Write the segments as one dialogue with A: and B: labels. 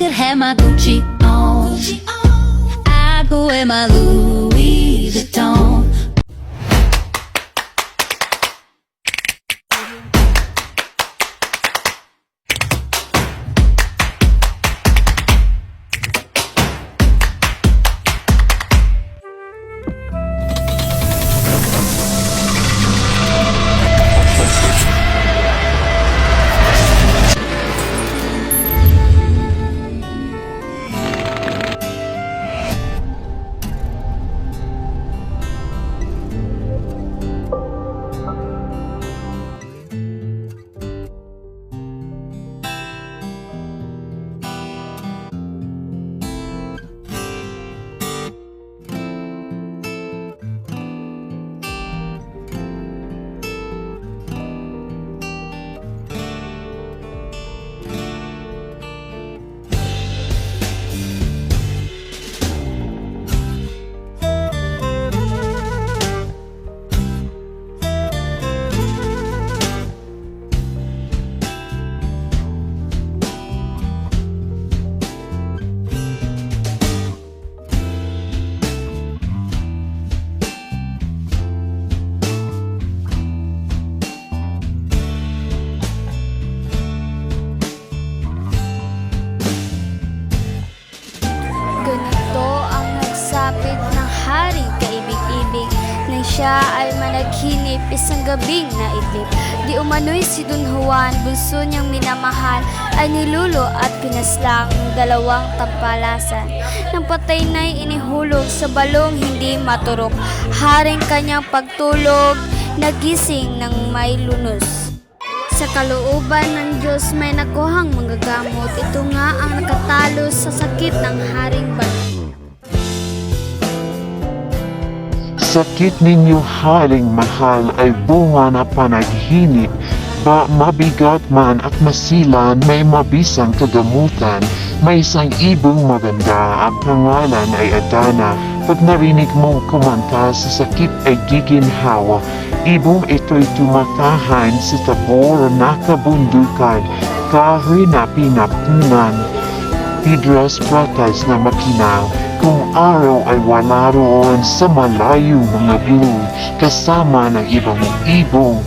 A: could have my Gucci on. I go wear my Louis Vuitton.
B: Ganito ang nagsapit ng haring kaibig-ibig nang siya ay managinip isang gabing naidlip. Di umano'y si Don Juan, bunso niyang minamahal, ay nilulo at pinaslang ng dalawang tampalasan. Nang patay na'y inihulog sa balong hindi maturok. Haring kanyang pagtulog, nagising ng may lunos. Sa kalooban ng Diyos may nakuhang manggagamot. Ito nga ang nakatalo sa sakit ng haring balat.
C: Sakit ninyo haring mahal ay bunga na panaginip. Ba mabigat man at masilan, may mabisang kagamutan. May isang ibong maganda, ang pangalan ay Adana. Pag narinig mong kumanta, sa sakit ay giginhawa. Ibong ito'y tumatahan sa tabor na kabundukan, kahoy na pinapunan, Pedras Platas na makinaw. Kung araw ay wala roon sa malayo mga bilog, kasama ng ibang ibong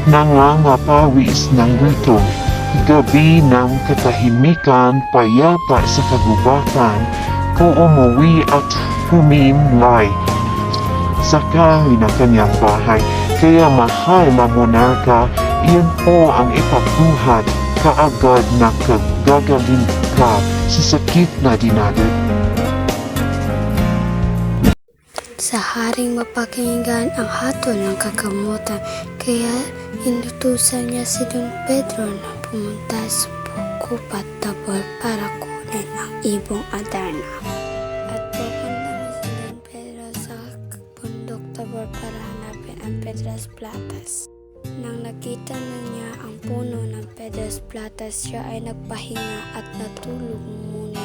C: nangangapawis ng gutom. Gabi ng katahimikan, payapa sa kagubatan, ko umuwi at humimlay sa kahoy ng kanyang bahay. Kaya mahal na monarka, iyan po ang ipagbuhat kaagad na kagagaling ka sa sakit na dinagat.
B: Sa haring mapakinggan ang hatol ng kagamutan, kaya inutusan niya si Don Pedro na pumunta sa Pukupat Tabor para kunin ang ibong Adana. At pupunta na si Don Pedro sa bundok Tabor para hanapin ang Pedras Platas. Nang nakita na niya ang puno ng Pedras Platas, siya ay nagpahinga at natulog muna.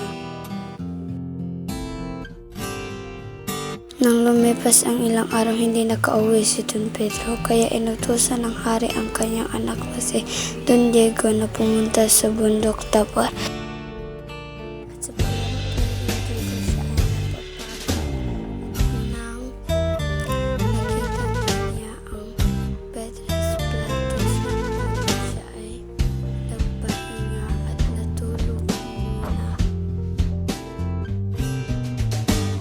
B: Nang lumipas ang ilang araw, hindi nakauwi si Don Pedro, kaya inutusan ng hari ang kanyang anak na si Don Diego na pumunta sa bundok Tabor. At sa paglalakbay ni Diego, siya ay napapagod. Nang nakita na niya ang Pedras Platas, siya ay nagpahinga at natulog muna.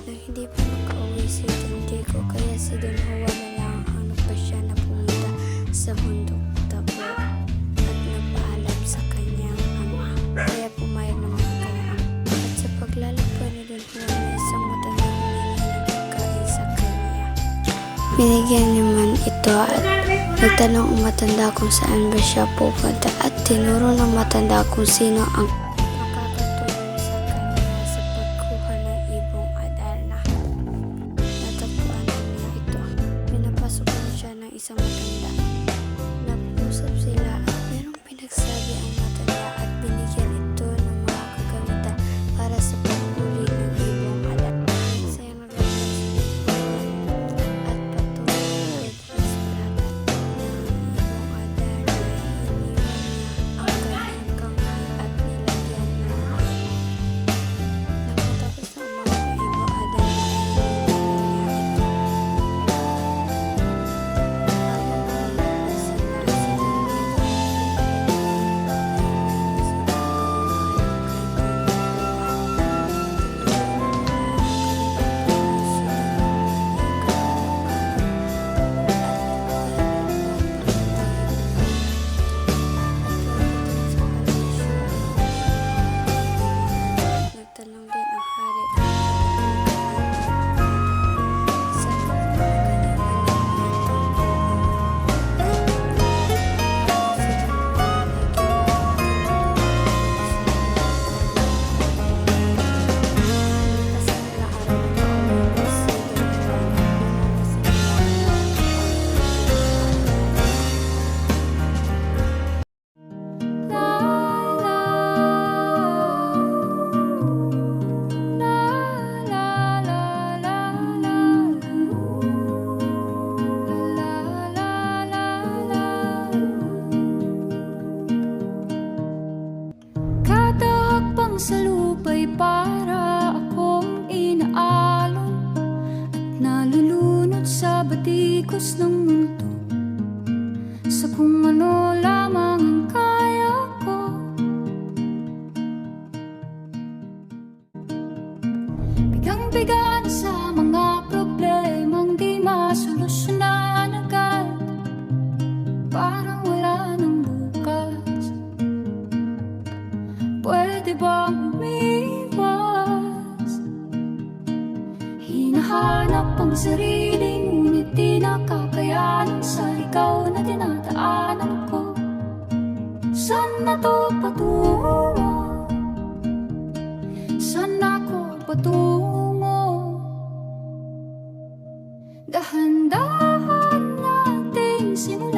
B: Nang hindi pa nakauwi si Don Diego, kaya si Don Juan na lang ang nagpasya na pumunta sa bundok Tabor at nagpaalam sa kanyang ama. Kaya pumayag naman ang kanyang ama. At sa paglalakbay ni Don Juan, may isang matandang humingi ng pagkain sa kanya. Binigyan naman ito at nagtanong ang matanda kung saan ba siya pupunta at tinuro ng matanda kung sino ang makakatulong sa kanya sa pagkuha ng ibong Adana. Natagpuan niya ito. Pinapasukan siya ng isang matanda. Nag-usap sila at merong pinagsabi ang matanda at binigyan ito ng mga kagamitan para sa paghuli ng ibong Adana. Nagsayang naglakad si Juan at patungo ng Pedras Platas. Ang ibong Adana ay iniwan niya ang kanyang kamay at nilagyan
A: sa lupa'y para akong inaalon at nalulunod sa batikos ng mundo, sa kung ano lamang ang kaya ko. Bigang-biga na sa mga problemang di masolusyonan agad, parang wala nang bukas. Pwede bang umiwas? Hinahanap ang sarili, ngunit di nakakayanan sa ikaw na dinadaanan ko. Saan na to patungo? Saan ako patungo? Dahan-dahan nating simulan